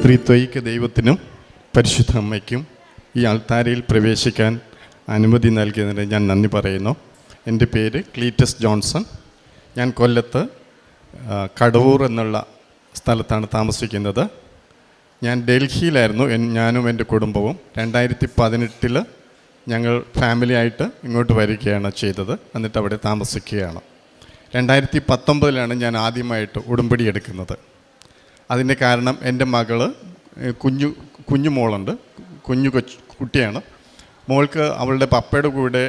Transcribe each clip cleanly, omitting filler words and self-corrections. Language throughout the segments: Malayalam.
ത്രിത്വൈക ദൈവത്തിനും പരിശുദ്ധ അമ്മയ്ക്കും ഈ അൾത്താരയിൽ പ്രവേശിക്കാൻ അനുമതി നൽകിയതിന് ഞാൻ നന്ദി പറയുന്നു. എൻ്റെ പേര് ക്ലീറ്റസ് ജോൺസൺ. ഞാൻ കൊല്ലത്ത് കടവൂർ എന്നുള്ള സ്ഥലത്താണ് താമസിക്കുന്നത്. ഞാൻ ഡൽഹിയിലായിരുന്നു ഞാനും എൻ്റെ കുടുംബവും. 2018 ഞങ്ങൾ ഫാമിലിയായിട്ട് ഇങ്ങോട്ട് വരികയാണ് ചെയ്തത്. എന്നിട്ട് അവിടെ താമസിക്കുകയാണ്. 2019 ഞാൻ ആദ്യമായിട്ട് ഉടമ്പടി എടുക്കുന്നത്. അതിൻ്റെ കാരണം എൻ്റെ മകള് കുഞ്ഞു മോളുണ്ട്, കുട്ടിയാണ്. മോൾക്ക് അവളുടെ പപ്പയുടെ കൂടെ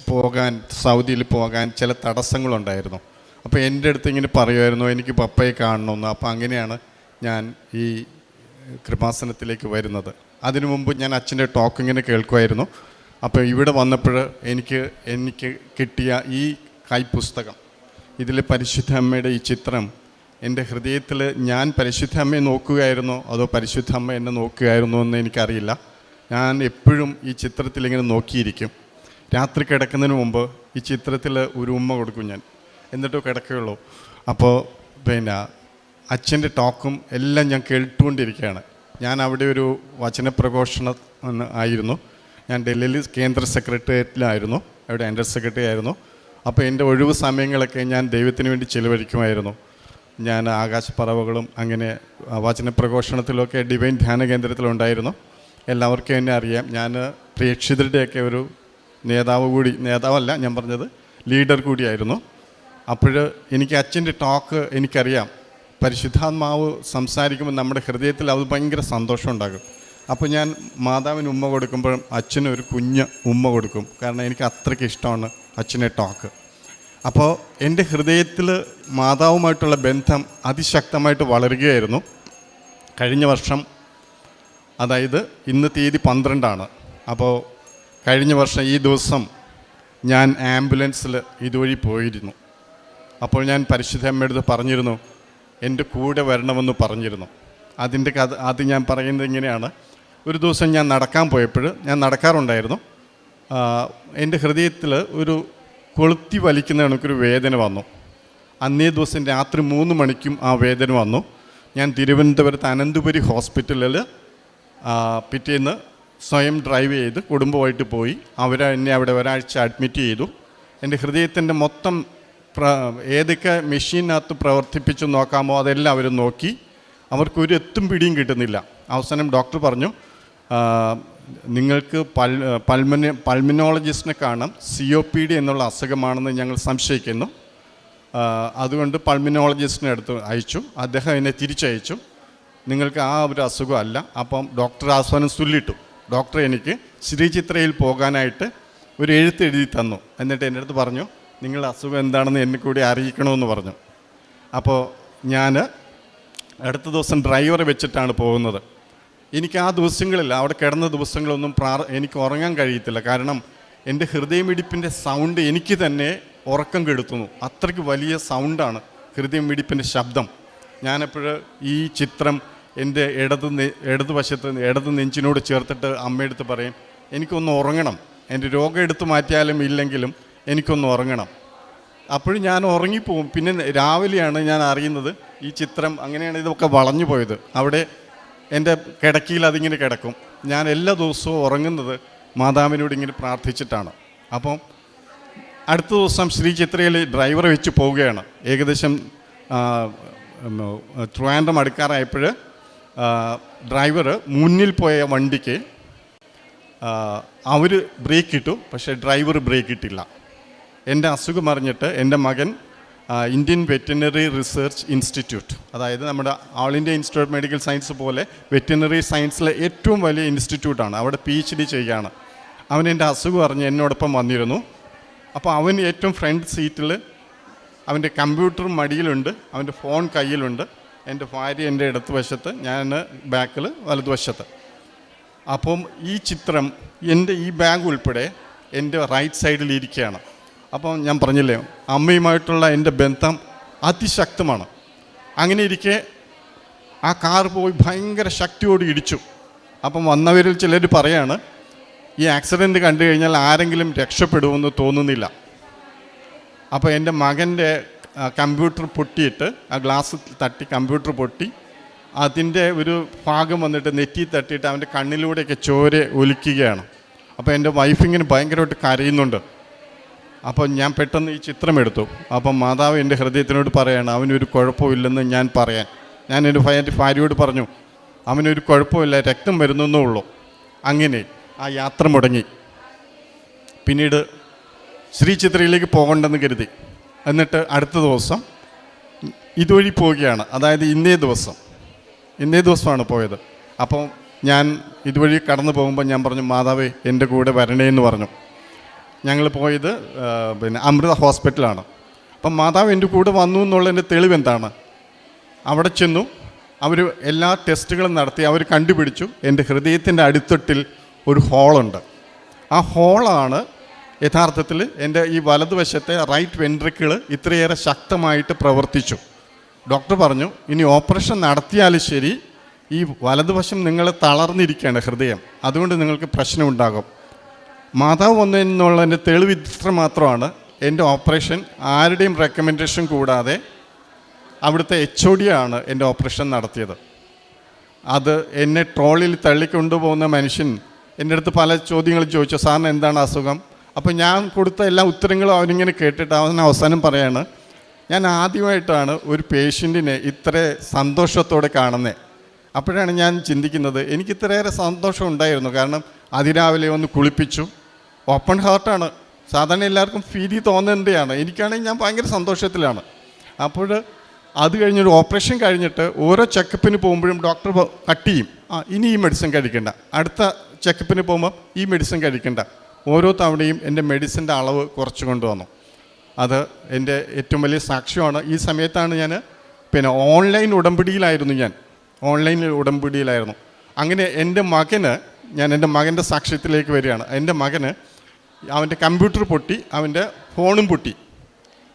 പോകാൻ, സൗദിയിൽ പോകാൻ ചില തടസ്സങ്ങളുണ്ടായിരുന്നു. അപ്പോൾ എൻ്റെ അടുത്ത് ഇങ്ങനെ പറയുമായിരുന്നു, എനിക്ക് പപ്പയെ കാണണമെന്ന്. അപ്പോൾ അങ്ങനെയാണ് ഞാൻ ഈ കൃപാസനത്തിലേക്ക് വരുന്നത്. അതിനു മുമ്പ് ഞാൻ അച്ഛൻ്റെ ടോക്ക് ഇങ്ങനെ കേൾക്കുമായിരുന്നു. അപ്പോൾ ഇവിടെ വന്നപ്പോൾ എനിക്ക് കിട്ടിയ ഈ കൈപ്പുസ്തകം, ഇതിൽ പരിശുദ്ധ അമ്മയുടെ ഈ ചിത്രം എൻ്റെ ഹൃദയത്തിൽ, ഞാൻ പരിശുദ്ധ അമ്മയെ നോക്കുകയായിരുന്നോ അതോ പരിശുദ്ധ അമ്മ എന്നെ നോക്കുകയായിരുന്നോ എന്ന് എനിക്കറിയില്ല. ഞാൻ എപ്പോഴും ഈ ചിത്രത്തിൽ ഇങ്ങനെ നോക്കിയിരിക്കും. രാത്രി കിടക്കുന്നതിന് മുമ്പ് ഈ ചിത്രത്തിൽ ഒരു ഉമ്മ കൊടുക്കും ഞാൻ, എന്നിട്ട് കിടക്കുകയുള്ളൂ. അപ്പോൾ അച്ഛൻ്റെ ടോക്കും എല്ലാം ഞാൻ കേട്ടുകൊണ്ടിരിക്കുകയാണ്. ഞാൻ അവിടെ ഒരു വചനപ്രഘോഷണം ആയിരുന്നു. ഞാൻ ഡൽഹിയിൽ കേന്ദ്ര സെക്രട്ടേറിയറ്റിലായിരുന്നു, അവിടെ അണ്ടർ സെക്രട്ടറി ആയിരുന്നു. അപ്പോൾ എൻ്റെ ഒഴിവ് സമയങ്ങളൊക്കെ ഞാൻ ദൈവത്തിന് വേണ്ടി ചിലവഴിക്കുമായിരുന്നു. ഞാൻ ആകാശപ്പറവകളും അങ്ങനെ വചനപ്രഘോഷണത്തിലൊക്കെ ഡിവൈൻ ധ്യാന കേന്ദ്രത്തിലുണ്ടായിരുന്നു. എല്ലാവർക്കും എന്നെ അറിയാം. ഞാൻ പ്രേക്ഷിതരുടെയൊക്കെ ഒരു നേതാവല്ല ഞാൻ പറഞ്ഞത്, ലീഡർ കൂടിയായിരുന്നു. അപ്പോൾ എനിക്ക് അച്ഛൻ്റെ ടോക്ക് എനിക്കറിയാം. പരിശുദ്ധാത്മാവ് സംസാരിക്കുമ്പോൾ നമ്മുടെ ഹൃദയത്തിൽ അത് ഭയങ്കര സന്തോഷം ഉണ്ടാകും. അപ്പോൾ ഞാൻ മാതാവിന് ഉമ്മ കൊടുക്കുമ്പോഴും അച്ഛന് ഒരു കുഞ്ഞ് ഉമ്മ കൊടുക്കും. കാരണം എനിക്ക് അത്രയ്ക്ക് ഇഷ്ടമാണ് അച്ഛൻ്റെ ടോക്ക്. അപ്പോൾ എൻ്റെ ഹൃദയത്തിൽ മാതാവുമായിട്ടുള്ള ബന്ധം അതിശക്തമായിട്ട് വളരുകയായിരുന്നു. കഴിഞ്ഞ വർഷം, അതായത് ഇന്ന് തീയതി 12. അപ്പോൾ കഴിഞ്ഞ വർഷം ഈ ദിവസം ഞാൻ ആംബുലൻസിൽ ഇതുവഴി പോയിരുന്നു. അപ്പോൾ ഞാൻ പരിശുദ്ധ അമ്മയുടെ പറഞ്ഞിരുന്നു, എൻ്റെ കൂടെ വരണമെന്ന് പറഞ്ഞിരുന്നു. അതിൻ്റെ കഥ അത് ഞാൻ പറയുന്നത് ഇങ്ങനെയാണ്. ഒരു ദിവസം ഞാൻ നടക്കാൻ പോയപ്പോൾ, ഞാൻ നടക്കാറുണ്ടായിരുന്നു, എൻ്റെ ഹൃദയത്തിൽ ഒരു കൊളുത്തി വലിക്കുന്ന കണക്കൊരു വേദന വന്നു. അന്നേ ദിവസം രാത്രി 3 മണിക്കും ആ വേദന വന്നു. ഞാൻ തിരുവനന്തപുരത്ത് അനന്തപുരി ഹോസ്പിറ്റലിൽ പിറ്റേന്ന് സ്വയം ഡ്രൈവ് ചെയ്ത് കുടുംബമായിട്ട് പോയി. എന്നെ അവിടെ ഒരാഴ്ച അഡ്മിറ്റ് ചെയ്തു. എൻ്റെ ഹൃദയത്തിൻ്റെ മൊത്തം ഏതൊക്കെ മെഷീനകത്ത് പ്രവർത്തിപ്പിച്ച് നോക്കാമോ അതെല്ലാം അവർ നോക്കി. അവർക്കൊരു എത്തും പിടിയും കിട്ടുന്നില്ല. അവസാനം ഡോക്ടർ പറഞ്ഞു, നിങ്ങൾക്ക് പൾമിനോളജിസ്റ്റിനെ കാണാം, COPD എന്നുള്ള അസുഖമാണെന്ന് ഞങ്ങൾ സംശയിക്കുന്നു. അതുകൊണ്ട് പൾമിനോളജിസ്റ്റിനെ അടുത്ത് അയച്ചു. അദ്ദേഹം എന്നെ തിരിച്ചയച്ചു, നിങ്ങൾക്ക് ആ ഒരു അസുഖമല്ല. അപ്പം ഡോക്ടർ ആസ്വാനം ചൊല്ലിട്ടു. ഡോക്ടർ എനിക്ക് ശ്രീചിത്രയിൽ പോകാനായിട്ട് ഒരു എഴുത്ത് എഴുതി തന്നു. എന്നിട്ട് എൻ്റെ അടുത്ത് പറഞ്ഞു, നിങ്ങളുടെ അസുഖം എന്താണെന്ന് എന്നെ കൂടി അറിയിക്കണമെന്ന് പറഞ്ഞു. അപ്പോൾ ഞാൻ അടുത്ത ദിവസം ഡ്രൈവറെ വെച്ചിട്ടാണ് പോകുന്നത്. എനിക്ക് ആ ദിവസങ്ങളിൽ, അവിടെ കിടന്ന ദിവസങ്ങളൊന്നും എനിക്ക് ഉറങ്ങാൻ കഴിയത്തില്ല. കാരണം എൻ്റെ ഹൃദയമിടിപ്പിൻ്റെ സൗണ്ട് എനിക്ക് തന്നെ ഉറക്കം കെടുത്തുന്നു. അത്രയ്ക്ക് വലിയ സൗണ്ടാണ് ഹൃദയമിടിപ്പിൻ്റെ ശബ്ദം. ഞാനെപ്പോൾ ഈ ചിത്രം എൻ്റെ ഇടത് നെഞ്ചിനോട് ചേർത്തിട്ട് അമ്മയെടുത്ത് പറയും, എനിക്കൊന്ന് ഉറങ്ങണം, എൻ്റെ രോഗം എടുത്തു മാറ്റിയാലും ഇല്ലെങ്കിലും എനിക്കൊന്ന് ഉറങ്ങണം. അപ്പോഴും ഞാൻ ഉറങ്ങിപ്പോവും. പിന്നെ രാവിലെയാണ് ഞാൻ അറിയുന്നത് ഈ ചിത്രം അങ്ങനെയാണ് ഇതൊക്കെ വളഞ്ഞു പോയത്. അവിടെ എൻ്റെ കിടക്കയിൽ അതിങ്ങനെ കിടക്കും. ഞാൻ എല്ലാ ദിവസവും ഉറങ്ങുന്നത് മാതാവിനോട് ഇങ്ങനെ പ്രാർത്ഥിച്ചിട്ടാണ്. അപ്പം അടുത്ത ദിവസം ശ്രീചിത്രയിൽ ഡ്രൈവറെ വെച്ച് പോവുകയാണ്. ഏകദേശം ട്രിവാൻഡ്രം അടുക്കാറായപ്പോൾ ഡ്രൈവർ മുന്നിൽ പോയ വണ്ടിക്ക് അവർ ബ്രേക്ക് ഇട്ടു, പക്ഷേ ഡ്രൈവർ ബ്രേക്ക് ഇട്ടില്ല. എൻ്റെ അസുഖം അറിഞ്ഞിട്ട് എൻ്റെ മകൻ ഇന്ത്യൻ വെറ്റിനറി റിസർച്ച് ഇൻസ്റ്റിറ്റ്യൂട്ട്, അതായത് നമ്മുടെ all India institute of medical science പോലെ വെറ്റിനറി സയൻസിലെ ഏറ്റവും വലിയ ഇൻസ്റ്റിറ്റ്യൂട്ടാണ്, അവിടെ PhD ചെയ്യുകയാണ്. അവൻ എൻ്റെ അസുഖം അറിഞ്ഞ് എന്നോടൊപ്പം വന്നിരുന്നു. അപ്പോൾ അവൻ ഏറ്റവും ഫ്രണ്ട് സീറ്റിൽ, അവൻ്റെ കമ്പ്യൂട്ടർ മടിയിലുണ്ട്, അവൻ്റെ ഫോൺ കയ്യിലുണ്ട്. എൻ്റെ ഭാര്യ എൻ്റെ ഇടത്ത് വശത്ത്, ഞാൻ ബാക്കിൽ വലതുവശത്ത്. അപ്പം ഈ ചിത്രം എൻ്റെ ഈ ബാഗ് ഉൾപ്പെടെ എൻ്റെ റൈറ്റ് സൈഡിൽ ഇരിക്കുകയാണ്. അപ്പം ഞാൻ പറഞ്ഞില്ലേ, അമ്മയുമായിട്ടുള്ള എൻ്റെ ബന്ധം അതിശക്തമാണ്. അങ്ങനെ ഇരിക്കെ ആ കാർ പോയി ഭയങ്കര ശക്തിയോട് ഇടിച്ചു. അപ്പം വന്നവരിൽ ചിലർ പറയാണ്, ഈ ആക്സിഡൻറ്റ് കണ്ടു കഴിഞ്ഞാൽ ആരെങ്കിലും രക്ഷപ്പെടുമെന്ന് തോന്നുന്നില്ല. അപ്പോൾ എൻ്റെ മകൻ്റെ കമ്പ്യൂട്ടർ പൊട്ടിയിട്ട്, ആ ഗ്ലാസ് തട്ടി കമ്പ്യൂട്ടർ പൊട്ടി, അതിൻ്റെ ഒരു ഭാഗം വന്നിട്ട് നെറ്റി തട്ടിയിട്ട് അവൻ്റെ കണ്ണിലൂടെയൊക്കെ ചോര ഒലിക്കുകയാണ്. അപ്പോൾ എൻ്റെ വൈഫിങ്ങനെ ഭയങ്കരമായിട്ട് കരയുന്നുണ്ട്. അപ്പോൾ ഞാൻ പെട്ടെന്ന് ഈ ചിത്രം എടുത്തു. അപ്പം മാതാവ് എൻ്റെ ഹൃദയത്തിനോട് പറയുകയാണ്, അവനൊരു കുഴപ്പമില്ലെന്ന് ഞാൻ എൻ്റെ ഭാര്യയോട് പറഞ്ഞു, അവനൊരു കുഴപ്പമില്ല, രക്തം വരുന്നേ ഉള്ളൂ. അങ്ങനെ ആ യാത്ര മുടങ്ങി. പിന്നീട് ശ്രീ ചിത്രയിലേക്ക് പോകണ്ടെന്ന് കരുതി. എന്നിട്ട് അടുത്ത ദിവസം ഇതുവഴി പോവുകയാണ്. അതായത് ഇന്നേ ദിവസമാണ് പോയത്. അപ്പോൾ ഞാൻ ഇതുവഴി കടന്നു പോകുമ്പോൾ ഞാൻ പറഞ്ഞു, മാതാവേ എൻ്റെ കൂടെ വരണേ എന്ന് പറഞ്ഞു. ഞങ്ങൾ പോയത് അമൃത ഹോസ്പിറ്റലാണ്. അപ്പം മാതാവ് എൻ്റെ കൂടെ വന്നു എന്നുള്ളതിൻ്റെ തെളിവ് എന്താണ്? അവിടെ ചെന്നു, അവർ എല്ലാ ടെസ്റ്റുകളും നടത്തി. അവർ കണ്ടുപിടിച്ചു എൻ്റെ ഹൃദയത്തിൻ്റെ അടിത്തട്ടിൽ ഒരു ഹോളുണ്ട്. ആ ഹോളാണ് യഥാർത്ഥത്തിൽ എൻ്റെ ഈ വലതുവശത്തെ റൈറ്റ് വെൻട്രിക്കിൾ ഇത്രയേറെ ശക്തമായിട്ട് പ്രവർത്തിച്ചു. ഡോക്ടർ പറഞ്ഞു, ഇനി ഓപ്പറേഷൻ നടത്തിയാലും ശരി, ഈ വലതുവശം നിങ്ങൾ തളർന്നിരിക്കുകയാണ് ഹൃദയം, അതുകൊണ്ട് നിങ്ങൾക്ക് പ്രശ്നമുണ്ടാകും. മാതാവ് വന്നതിനുള്ളതിൻ്റെ തെളിവ് ഇത്ര മാത്രമാണ്. എൻ്റെ ഓപ്പറേഷൻ ആരുടെയും റെക്കമെൻഡേഷൻ കൂടാതെ അവിടുത്തെ HOD ആണ് എൻ്റെ ഓപ്പറേഷൻ നടത്തിയത്. അത് എന്നെ ട്രോളിൽ തള്ളിക്കൊണ്ടുപോകുന്ന മനുഷ്യൻ എൻ്റെ അടുത്ത് പല ചോദ്യങ്ങൾ ചോദിച്ചു, സാറിന് എന്താണ് അസുഖം? അപ്പോൾ ഞാൻ കൊടുത്ത എല്ലാ ഉത്തരങ്ങളും അവനിങ്ങനെ കേട്ടിട്ട് അവസാനം പറയാണ്, ഞാൻ ആദ്യമായിട്ടാണ് ഒരു പേഷ്യൻറ്റിനെ ഇത്ര സന്തോഷത്തോടെ കാണുന്നത്. അപ്പോഴാണ് ഞാൻ ചിന്തിക്കുന്നത്, എനിക്ക് ഇത്രയേറെ സന്തോഷം ഉണ്ടായിരുന്നു. കാരണം അതിരാവിലെ ഒന്ന് കുളിപ്പിച്ചു, ഓപ്പൺ ഹാർട്ടാണ്. സാധാരണ എല്ലാവർക്കും ഫീലി തോന്നേണ്ടതാണ്. എനിക്കാണെങ്കിൽ ഞാൻ ഭയങ്കര സന്തോഷത്തിലാണ്. അപ്പോൾ അത് കഴിഞ്ഞൊരു ഓപ്പറേഷൻ കഴിഞ്ഞിട്ട് ഓരോ ചെക്കപ്പിന് പോകുമ്പോഴും ഡോക്ടർ കട്ട് ചെയ്യും, ഇനി ഈ മെഡിസിൻ കഴിക്കണ്ട, അടുത്ത ചെക്കപ്പിന് പോകുമ്പോൾ ഈ മെഡിസിൻ കഴിക്കണ്ട. ഓരോ തവണയും എൻ്റെ മെഡിസിൻ്റെ അളവ് കുറച്ച് കൊണ്ടുവന്നു. അത് എൻ്റെ ഏറ്റവും വലിയ സാക്ഷ്യമാണ്. ഈ സമയത്താണ് ഞാൻ ഓൺലൈൻ ഉടമ്പടിയിലായിരുന്നു. അങ്ങനെ എൻ്റെ മകൻ്റെ സാക്ഷ്യത്തിലേക്ക് വരികയാണ്. എൻ്റെ മകന് അവൻ്റെ കമ്പ്യൂട്ടർ പൊട്ടി, അവൻ്റെ ഫോണും പൊട്ടി.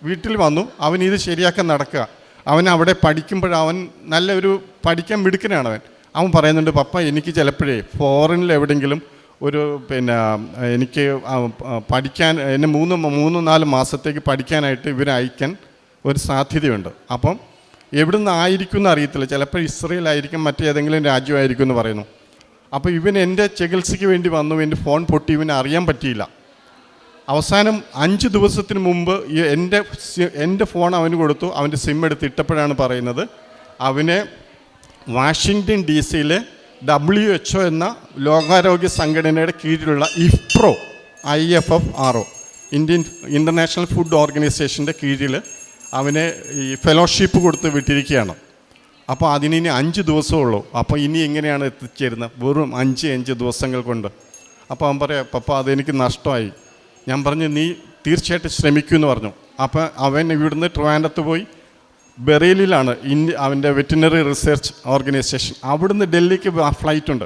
വീട്ടിൽ വന്നു, അവൻ ഇത് ശരിയാക്കാൻ നടക്കുക. അവൻ അവിടെ പഠിക്കുമ്പോഴവൻ നല്ലൊരു പഠിക്കാൻ മിടുക്കനാണ്. അവൻ പറയുന്നുണ്ട്, പപ്പ എനിക്ക് ചിലപ്പോഴേ ഫോറിനിൽ എവിടെയെങ്കിലും ഒരു എനിക്ക് പഠിക്കാൻ എന്നെ 3-4 മാസത്തേക്ക് പഠിക്കാനായിട്ട് ഇവരെ അയക്കാൻ ഒരു സാധ്യതയുണ്ട്. അപ്പം എവിടെ നിന്ന് ആയിരിക്കും എന്ന് അറിയത്തില്ല, ചിലപ്പോൾ ഇസ്രയേലായിരിക്കും, മറ്റേതെങ്കിലും രാജ്യമായിരിക്കും എന്ന് പറയുന്നു. അപ്പോൾ ഇവൻ എൻ്റെ ചികിത്സയ്ക്ക് വേണ്ടി വന്നു, എൻ്റെ ഫോൺ പൊട്ടി, ഇവനെ അറിയാൻ പറ്റിയില്ല. അവസാനം 5 ദിവസത്തിന് മുമ്പ് എൻ്റെ ഫോൺ അവന് കൊടുത്തു. അവൻ്റെ സിം എടുത്ത് ഇട്ടപ്പോഴാണ് പറയുന്നത്, അവനെ വാഷിങ്ടൺ DC-യിലെ WHO എന്ന ലോകാരോഗ്യ സംഘടനയുടെ കീഴിലുള്ള IFFRO ഇൻ്റർനാഷണൽ ഫുഡ് ഓർഗനൈസേഷൻ്റെ കീഴിൽ അവനെ ഈ ഫെലോഷിപ്പ് കൊടുത്ത് വിട്ടിരിക്കുകയാണ്. അപ്പോൾ അതിനി 5 ദിവസമേ ഉള്ളൂ. അപ്പോൾ ഇനി എങ്ങനെയാണ് എത്തിച്ചേരുന്നത്? വെറും 5 ദിവസങ്ങൾ കൊണ്ട്. അപ്പോൾ അവൻ പറയാം, പപ്പ അതെനിക്ക് നഷ്ടമായി. ഞാൻ പറഞ്ഞു, നീ തീർച്ചയായിട്ടും ശ്രമിക്കുമെന്ന് പറഞ്ഞു. അപ്പോൾ അവൻ ഇവിടുന്ന് ട്രിവാൻഡ്രത്ത് പോയി, ബറേലിയിലാണ് അവൻ്റെ വെറ്റിനറി റിസർച്ച് ഓർഗനൈസേഷൻ, അവിടുന്ന് ഡൽഹിക്ക് ഫ്ലൈറ്റ് ഉണ്ട്.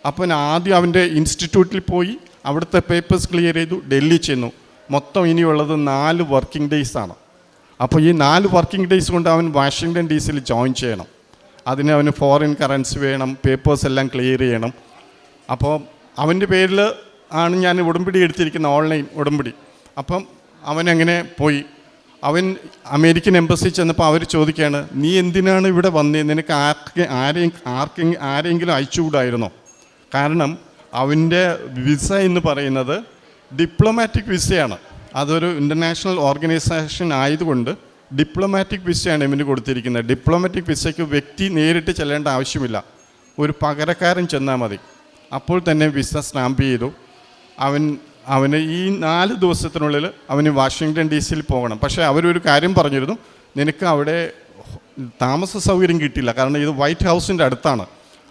അപ്പോൾ ആദ്യം അവൻ്റെ ഇൻസ്റ്റിറ്റ്യൂട്ടിൽ പോയി അവിടുത്തെ പേപ്പേഴ്സ് ക്ലിയർ ചെയ്തു, ഡൽഹി ചെന്നു. മൊത്തം ഇനിയുള്ളത് 4 വർക്കിംഗ് ഡേയ്സാണ്. അപ്പോൾ ഈ 4 വർക്കിംഗ് ഡേയ്സ് കൊണ്ട് അവൻ വാഷിങ്ടൺ DC-യിൽ ജോയിൻ ചെയ്യണം. അതിന് അവന് ഫോറിൻ കറൻസി വേണം, പേപ്പേഴ്സ് എല്ലാം ക്ലിയർ ചെയ്യണം. അപ്പോൾ അവൻ്റെ പേരിൽ ആണ് ഞാൻ ഉടമ്പടി എടുത്തിരിക്കുന്ന, ഓൺലൈൻ ഉടമ്പടി. അപ്പം അവനങ്ങനെ പോയി. അവൻ അമേരിക്കൻ എംബസി ചെന്നപ്പോൾ അവർ ചോദിക്കുകയാണ്, നീ എന്തിനാണ് ഇവിടെ വന്നത്? നിനക്ക് ആരെങ്കിലും അയച്ചുകൂടായിരുന്നോ? കാരണം അവൻ്റെ വിസ എന്ന് പറയുന്നത് ഡിപ്ലോമാറ്റിക് വിസയാണ്. അതൊരു ഇൻ്റർനാഷണൽ ഓർഗനൈസേഷൻ ആയതുകൊണ്ട് ഡിപ്ലോമാറ്റിക് വിസയാണ് ഇവന് കൊടുത്തിരിക്കുന്നത്. ഡിപ്ലോമാറ്റിക് വിസയ്ക്ക് വ്യക്തി നേരിട്ട് ചെല്ലേണ്ട ആവശ്യമില്ല, ഒരു പകരക്കാരൻ ചെന്നാൽ മതി. അപ്പോൾ തന്നെ വിസ സ്റ്റാമ്പ് ചെയ്തു. അവന് ഈ 4 ദിവസത്തിനുള്ളിൽ അവന് വാഷിങ്ടൺ DC-യിൽ പോകണം. പക്ഷേ അവരൊരു കാര്യം പറഞ്ഞിരുന്നു, നിനക്ക് അവിടെ താമസ സൗകര്യം കിട്ടില്ല, കാരണം ഇത് വൈറ്റ് ഹൗസിൻ്റെ അടുത്താണ്,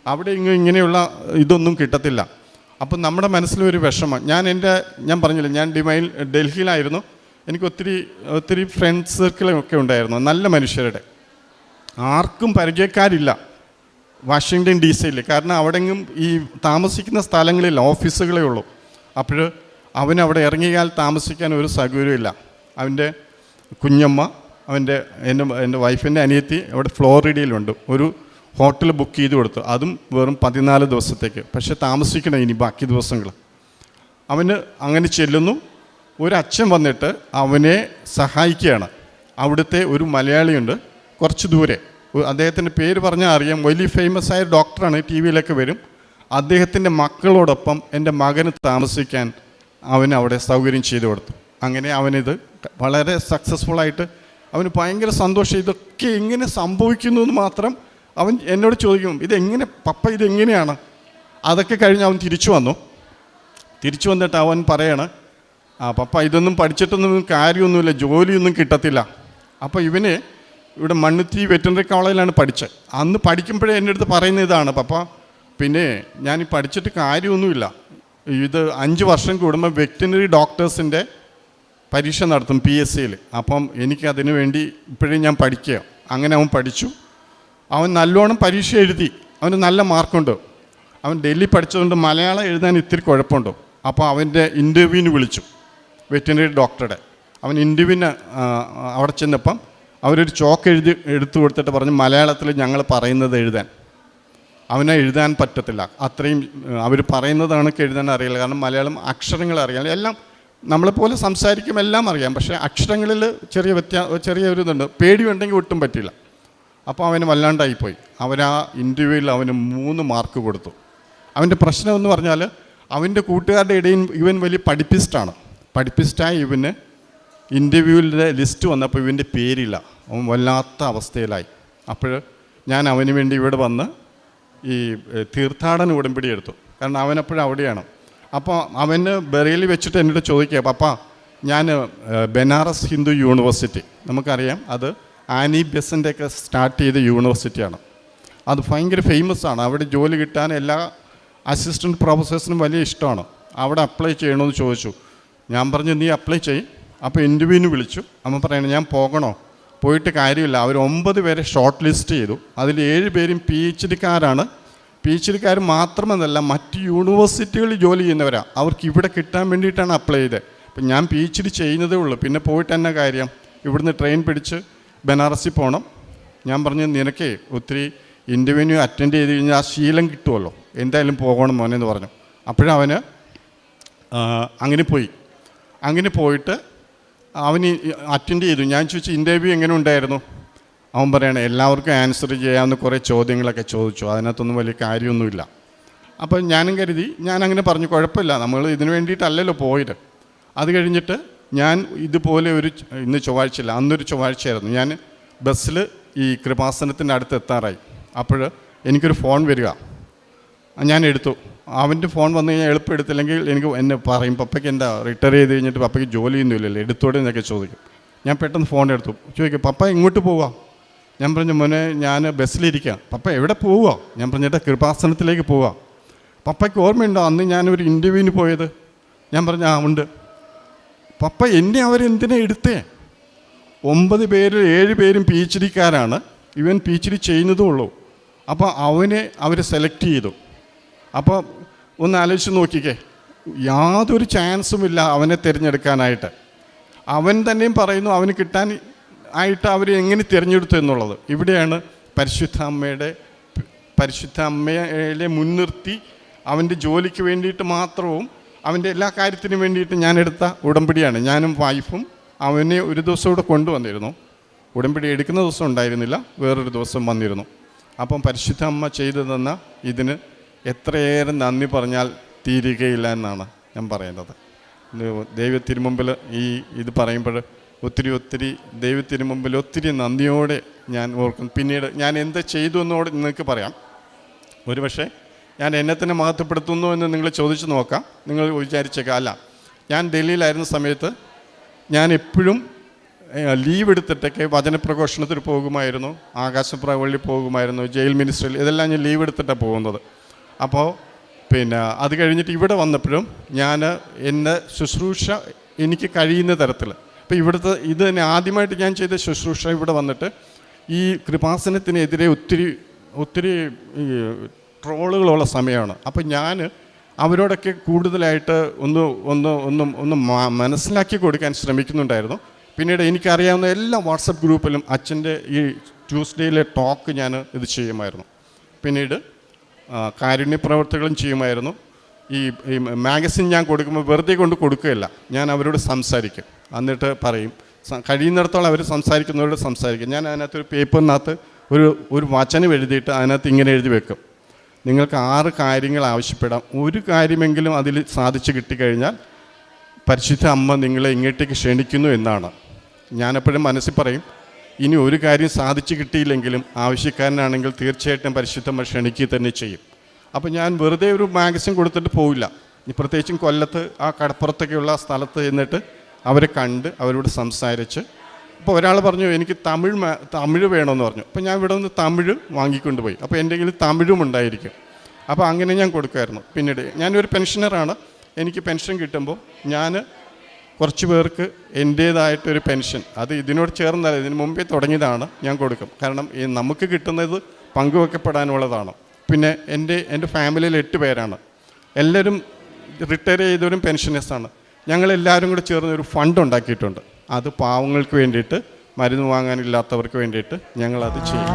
അവിടെ ഇങ്ങനെയുള്ള ഇതൊന്നും കിട്ടത്തില്ല. അപ്പം നമ്മുടെ മനസ്സിലൊരു വിഷമം. ഞാൻ പറഞ്ഞില്ല, ഞാൻ ഡൽഹിയിലായിരുന്നു. എനിക്ക് ഒത്തിരി ഫ്രണ്ട് സർക്കിളൊക്കെ ഉണ്ടായിരുന്നു, നല്ല മനുഷ്യരുടെ. ആർക്കും പരിചയക്കാരില്ല വാഷിങ്ടൺ DC-യിൽ, കാരണം അവിടെയെങ്കിലും ഈ താമസിക്കുന്ന സ്ഥലങ്ങളിൽ ഓഫീസുകളേ ഉള്ളൂ. അപ്പോൾ അവനവിടെ ഇറങ്ങിയാൽ താമസിക്കാൻ ഒരു സൗകര്യമില്ല. അവൻ്റെ കുഞ്ഞമ്മ, എൻ്റെ വൈഫിൻ്റെ അനിയത്തി അവിടെ ഫ്ലോറിഡയിലുണ്ട്. ഒരു ഹോട്ടൽ ബുക്ക് ചെയ്ത് കൊടുത്തു, അതും വെറും 14 ദിവസത്തേക്ക്. പക്ഷെ താമസിക്കണം ഇനി ബാക്കി ദിവസങ്ങൾ. അവന് അങ്ങനെ ചെല്ലുന്നു. ഒരു അച്ഛൻ വന്നിട്ട് അവനെ സഹായിക്കുകയാണ്. അവിടുത്തെ ഒരു മലയാളിയുണ്ട്, കുറച്ച് ദൂരെ അദ്ദേഹത്തിൻ്റെ പേര് പറഞ്ഞാൽ അറിയാം, വലിയ ഫേമസ് ആയ ഡോക്ടറാണ്, ടി വിയിലൊക്കെ വരും. അദ്ദേഹത്തിൻ്റെ മക്കളോടൊപ്പം എൻ്റെ മകന് താമസിക്കാൻ അവന് അവിടെ സൗകര്യം ചെയ്തു കൊടുത്തു. അങ്ങനെ അവനിത് വളരെ സക്സസ്ഫുള്ളായിട്ട് അവന് ഭയങ്കര സന്തോഷം. ഇതൊക്കെ എങ്ങനെ സംഭവിക്കുന്നു എന്ന് മാത്രം അവൻ എന്നോട് ചോദിക്കും, ഇതെങ്ങനെ പപ്പ, ഇതെങ്ങനെയാണ്? അതൊക്കെ കഴിഞ്ഞ് അവൻ തിരിച്ചു വന്നിട്ട് അവൻ പറയാണ്, പപ്പ ഇതൊന്നും പഠിച്ചിട്ടൊന്നും കാര്യമൊന്നുമില്ല, ജോലിയൊന്നും കിട്ടത്തില്ല. അപ്പോൾ ഇവന് ഇവിടെ മണ്ണുത്തി വെറ്ററിനറി കോളേജിലാണ് പഠിച്ചത്. അന്ന് പഠിക്കുമ്പോഴേ എൻ്റെ അടുത്ത് പറയുന്ന ഇതാണ്, പപ്പ പിന്നെ ഞാൻ പഠിച്ചിട്ട് കാര്യമൊന്നുമില്ല, ഇത് 5 വർഷം കൂടുമ്പോൾ വെറ്ററിനറി ഡോക്ടേഴ്സിൻ്റെ പരീക്ഷ നടത്തും PSCയിൽ. അപ്പം എനിക്കതിനു വേണ്ടി ഇപ്പോഴേ ഞാൻ പഠിക്കുക. അങ്ങനെ അവൻ പഠിച്ചു. അവൻ നല്ലോണം പരീക്ഷ എഴുതി, അവന് നല്ല മാർക്കുണ്ട്. അവൻ ഡൽഹി പഠിച്ചതുകൊണ്ട് മലയാളം എഴുതാൻ ഇത്തിരി കുഴപ്പമുണ്ടോ. അപ്പോൾ അവൻ്റെ ഇൻ്റർവ്യൂവിന് വിളിച്ചു, വെറ്ററിനറി ഡോക്ടറുടെ. അവൻ ഇൻ്റർവ്യൂവിന് അവിടെ ചെന്നപ്പം അവരൊരു ചോക്ക് എടുത്തു കൊടുത്തിട്ട് പറഞ്ഞു, മലയാളത്തിൽ ഞങ്ങൾ പറയുന്നത് എഴുതാൻ. അവനെ എഴുതാൻ പറ്റത്തില്ല, അത്രയും അവർ പറയുന്നത് കണക്ക് എഴുതാൻ അറിയില്ല. കാരണം മലയാളം അക്ഷരങ്ങൾ അറിയാം, എല്ലാം നമ്മളെപ്പോലെ സംസാരിക്കും, എല്ലാം അറിയാം. പക്ഷേ അക്ഷരങ്ങളിൽ ചെറിയ ഒരു ഇതുണ്ട്, പേടിയുണ്ടെങ്കിൽ ഒട്ടും പറ്റില്ല. അപ്പോൾ അവന് വല്ലാണ്ടായിപ്പോയി. അവരാ ഇൻ്റർവ്യൂവിൽ അവന് 3 മാർക്ക് കൊടുത്തു. അവൻ്റെ പ്രശ്നം എന്ന് പറഞ്ഞാൽ അവൻ്റെ കൂട്ടുകാരുടെ ഇടയിൽ ഇവൻ വലിയ പഠിപ്പിസ്റ്റായി ഇവന് ഇൻ്റർവ്യൂവിൻ്റെ ലിസ്റ്റ് വന്നപ്പോൾ ഇവൻ്റെ പേരില്ല. അവൻ വല്ലാത്ത അവസ്ഥയിലായി. അപ്പോൾ ഞാൻ അവന് വേണ്ടി ഇവിടെ വന്ന് ഈ തീർത്ഥാടന ഉടമ്പടി എടുത്തു. കാരണം അവനപ്പോഴും അവിടെയാണ്. അപ്പോൾ അവന് ബറേലി വെച്ചിട്ട് എന്നോട് ചോദിക്കുക, പപ്പ ഞാൻ ബനാറസ് ഹിന്ദു യൂണിവേഴ്സിറ്റി, നമുക്കറിയാം അത് ആനി ബെസൻ്റെയൊക്കെ സ്റ്റാർട്ട് ചെയ്ത യൂണിവേഴ്സിറ്റിയാണ്. അത് ഭയങ്കര ഫേമസ് ആണ്. അവിടെ ജോലി കിട്ടാൻ എല്ലാ അസിസ്റ്റൻറ്റ് പ്രൊഫസേഴ്സിനും വലിയ ഇഷ്ടമാണ്. അവിടെ അപ്ലൈ ചെയ്യണമെന്ന് ചോദിച്ചു. ഞാൻ പറഞ്ഞു, നീ അപ്ലൈ ചെയ്യും. അപ്പോൾ ഇൻ്റർവ്യൂവിന് വിളിച്ചു. അമ്മ പറയണേ, ഞാൻ പോകണോ? പോയിട്ട് കാര്യമില്ല. അവർ 9 പേരെ ഷോർട്ട് ലിസ്റ്റ് ചെയ്തു. അതിൽ 7 പേരും PhDക്കാരാണ്. PhDക്കാർ മാത്രമെന്നല്ല, മറ്റ് യൂണിവേഴ്സിറ്റികളിൽ ജോലി ചെയ്യുന്നവരാണ്. അവർക്ക് ഇവിടെ കിട്ടാൻ വേണ്ടിയിട്ടാണ് അപ്ലൈ ചെയ്തത്. അപ്പം ഞാൻ PhD ചെയ്യുന്നതേ ഉള്ളൂ, പിന്നെ പോയിട്ട് തന്നെ കാര്യം, ഇവിടുന്ന് ട്രെയിൻ പിടിച്ച് ബനാറസിൽ പോകണം. ഞാൻ പറഞ്ഞു, നിനക്കേ ഒത്തിരി ഇൻ്റർവ്യൂ അറ്റൻഡ് ചെയ്ത് കഴിഞ്ഞാൽ ആ ശീലം കിട്ടുമല്ലോ, എന്തായാലും പോകണം മോനെന്ന് പറഞ്ഞു. അപ്പോഴവന് അങ്ങനെ പോയിട്ട് അവന് അറ്റൻഡ് ചെയ്തു. ഞാൻ ചോദിച്ചു, ഇൻ്റർവ്യൂ എങ്ങനെ ഉണ്ടായിരുന്നു? അവൻ പറയണേ, എല്ലാവർക്കും ആൻസർ ചെയ്യാവുന്ന കുറേ ചോദ്യങ്ങളൊക്കെ ചോദിച്ചു, അതിനകത്തൊന്നും വലിയ കാര്യമൊന്നുമില്ല. അപ്പോൾ ഞാനും കരുതി, ഞാനങ്ങനെ പറഞ്ഞു, കുഴപ്പമില്ല, നമ്മൾ ഇതിന് വേണ്ടിയിട്ടല്ലല്ലോ പോയത്. അത് കഴിഞ്ഞിട്ട് ഞാൻ ഇതുപോലെ ഇന്ന് ചൊവ്വാഴ്ചയില്ല, അന്നൊരു ചൊവ്വാഴ്ചയായിരുന്നു. ഞാൻ ബസ്സിൽ ഈ കൃപാസനത്തിൻ്റെ അടുത്ത് എത്താറായി. അപ്പോൾ എനിക്കൊരു ഫോൺ വരിക. ഞാൻ എടുത്തു. അവൻ്റെ ഫോൺ വന്നു കഴിഞ്ഞാൽ എളുപ്പം എടുത്തില്ലെങ്കിൽ എന്നെ പറയും, പപ്പയ്ക്ക് എന്താ റിട്ടയർ ചെയ്ത് കഴിഞ്ഞിട്ട് പപ്പയ്ക്ക് ജോലിയൊന്നുമില്ലല്ലോ, എടുത്തോടെ എന്നൊക്കെ ചോദിക്കും. ഞാൻ പെട്ടെന്ന് ഫോൺ എടുത്തു. ചോദിക്കും, പപ്പ ഇങ്ങോട്ട് പോവാ? ഞാൻ പറഞ്ഞു, മോനെ ഞാൻ ബസ്സിലിരിക്കാം. പപ്പ എവിടെ പോവുക? ഞാൻ പറഞ്ഞിട്ട് കൃപാസനത്തിലേക്ക് പോവാം. പപ്പയ്ക്ക് ഓർമ്മയുണ്ടോ അന്ന് ഞാനൊരു ഇൻ്റർവ്യൂവിന് പോയത്? ഞാൻ പറഞ്ഞു, ഉണ്ട്. പപ്പ എന്നെ അവരെന്തിനാ എടുത്തേ? 9 പേരിൽ 7 പേരും PhDക്കാരാണ്. ഇവൻ PhD ചെയ്യുന്നതും ഉള്ളൂ. അപ്പോൾ അവർ സെലക്ട് ചെയ്തു. അപ്പോൾ ഒന്ന് ആലോചിച്ച് നോക്കിക്കേ, യാതൊരു ചാൻസുമില്ല അവനെ തിരഞ്ഞെടുക്കാനായിട്ട്. അവൻ തന്നെയും പറയുന്നു അവന് കിട്ടാൻ ആയിട്ട് അവർ എങ്ങനെ തിരഞ്ഞെടുത്തു എന്നുള്ളത്. ഇവിടെയാണ് പരിശുദ്ധ അമ്മയെ മുൻനിർത്തി അവൻ്റെ ജോലിക്ക് വേണ്ടിയിട്ട് മാത്രവും അവൻ്റെ എല്ലാ കാര്യത്തിനും വേണ്ടിയിട്ട് ഞാൻ എടുത്ത ഉടമ്പടിയാണ്. ഞാനും വൈഫും അവനെ ഒരു ദിവസം ഇവിടെ കൊണ്ടുവന്നിരുന്നു. ഉടമ്പടി എടുക്കുന്ന ദിവസം ഉണ്ടായിരുന്നില്ല, വേറൊരു ദിവസം വന്നിരുന്നു. അപ്പം പരിശുദ്ധ അമ്മ ചെയ്തു തന്ന ഇതിന് എത്രയേറെ നന്ദി പറഞ്ഞാൽ തീരുകയില്ല എന്നാണ് ഞാൻ പറയുന്നത്. ദൈവത്തിന് മുമ്പിൽ ഇത് പറയുമ്പോൾ ഒത്തിരി ദൈവത്തിന് മുമ്പിൽ ഒത്തിരി നന്ദിയോടെ ഞാൻ ഓർക്കും. പിന്നീട് ഞാൻ എന്ത് ചെയ്തു എന്നോട് നിങ്ങൾക്ക് പറയാം. ഒരുപക്ഷെ ഞാൻ എന്നെ തന്നെ മഹത്വപ്പെടുത്തുന്നു എന്ന് നിങ്ങൾ ചോദിച്ചു നോക്കാം. നിങ്ങൾ വിചാരിച്ചേക്കാം, അല്ല, ഞാൻ ഡൽഹിയിലായിരുന്ന സമയത്ത് ഞാൻ എപ്പോഴും ലീവ് എടുത്തിട്ടൊക്കെ വചനപ്രഘോഷണത്തിന് പോകുമായിരുന്നു, ആകാശപ്രവള്ളി പോകുമായിരുന്നു, ജയിൽ മിനിസ്ട്രിയിൽ, ഇതെല്ലാം ഞാൻ ലീവ് എടുത്തിട്ടാണ് പോകുന്നത്. അപ്പോൾ അത് കഴിഞ്ഞിട്ട് ഇവിടെ വന്നപ്പോഴും ഞാൻ എൻ്റെ ശുശ്രൂഷ എനിക്ക് കഴിയുന്ന തരത്തിൽ, ഇപ്പോൾ ഇവിടുത്തെ ഇത് തന്നെ ആദ്യമായിട്ട് ഞാൻ ചെയ്ത ശുശ്രൂഷ ഇവിടെ വന്നിട്ട് ഈ കൃപാസനത്തിനെതിരെ ഒത്തിരി ട്രോളുകളുള്ള സമയമാണ്. അപ്പോൾ ഞാൻ അവരോടൊക്കെ കൂടുതലായിട്ട് ഒന്ന് മനസ്സിലാക്കി കൊടുക്കാൻ ശ്രമിക്കുന്നുണ്ടായിരുന്നു. പിന്നീട് എനിക്കറിയാവുന്ന എല്ലാ വാട്സപ്പ് ഗ്രൂപ്പിലും അച്ഛൻ്റെ ഈ ട്യൂസ്ഡേയിലെ ടോക്ക് ഞാൻ ഇത് ചെയ്യുമായിരുന്നു. പിന്നീട് കാരുണ്യ പ്രവർത്തികളും ചെയ്യുമായിരുന്നു. ഈ മാഗസിൻ ഞാൻ കൊടുക്കുമ്പോൾ വെറുതെ കൊണ്ട് കൊടുക്കുകയില്ല, ഞാൻ അവരോട് സംസാരിക്കും. എന്നിട്ട് പറയും, കഴിയുന്നിടത്തോളം അവർ സംസാരിക്കുന്നവരോട് സംസാരിക്കും. ഞാൻ അതിനകത്തൊരു പേപ്പറിനകത്ത് ഒരു വചനം എഴുതിയിട്ട് അതിനകത്ത് ഇങ്ങനെ എഴുതി വെക്കും, നിങ്ങൾക്ക് 6 കാര്യങ്ങൾ ആവശ്യപ്പെടാം, ഒരു കാര്യമെങ്കിലും അതിൽ സാധിച്ചു കിട്ടിക്കഴിഞ്ഞാൽ പരിശുദ്ധ അമ്മ നിങ്ങളെ ഇങ്ങോട്ടേക്ക് ക്ഷണിക്കുന്നു എന്നാണ്. ഞാനെപ്പോഴും മനസ്സിൽ പറയും, ഇനി ഒരു കാര്യം സാധിച്ചു കിട്ടിയില്ലെങ്കിലും ആവശ്യക്കാരനാണെങ്കിൽ തീർച്ചയായിട്ടും പരിശുദ്ധമ്മ ക്ഷണിക്കുക തന്നെ ചെയ്യും. അപ്പോൾ ഞാൻ വെറുതെ ഒരു മാഗസിൻ കൊടുത്തിട്ട് പോവില്ല. പ്രത്യേകിച്ചും കൊല്ലത്ത് ആ കടപ്പുറത്തൊക്കെയുള്ള സ്ഥലത്ത് എന്നിട്ട് അവരെ കണ്ട് അവരോട് സംസാരിച്ച്, അപ്പോൾ ഒരാൾ പറഞ്ഞു എനിക്ക് തമിഴ് വേണമെന്ന് പറഞ്ഞു. അപ്പോൾ ഞാൻ ഇവിടെ നിന്ന് തമിഴ് വാങ്ങിക്കൊണ്ട് പോയി. അപ്പോൾ എൻ്റെ കയ്യിൽ തമിഴും ഉണ്ടായിരിക്കും. അപ്പോൾ അങ്ങനെ ഞാൻ കൊടുക്കുമായിരുന്നു. പിന്നീട് ഞാനൊരു പെൻഷനറാണ്. എനിക്ക് പെൻഷൻ കിട്ടുമ്പോൾ ഞാൻ കുറച്ച് പേർക്ക് എൻ്റേതായിട്ടൊരു പെൻഷൻ, അത് ഇതിനോട് ചേർന്നല്ല, ഇതിന് മുമ്പേ തുടങ്ങിയതാണ്, ഞാൻ കൊടുക്കും. കാരണം നമുക്ക് കിട്ടുന്നത് പങ്കുവെക്കപ്പെടാനുള്ളതാണ്. പിന്നെ എൻ്റെ ഫാമിലിയിൽ 8 പേരാണ്. എല്ലാവരും റിട്ടയർ ചെയ്തവരും പെൻഷനേഴ്സാണ്. ഞങ്ങളെല്ലാവരും കൂടെ ചേർന്ന് ഒരു ഫണ്ട് ഉണ്ടാക്കിയിട്ടുണ്ട്. അത് പാവങ്ങൾക്ക് വേണ്ടിയിട്ട്, മരുന്ന് വാങ്ങാനില്ലാത്തവർക്ക് വേണ്ടിയിട്ട് ഞങ്ങളത് ചെയ്യും.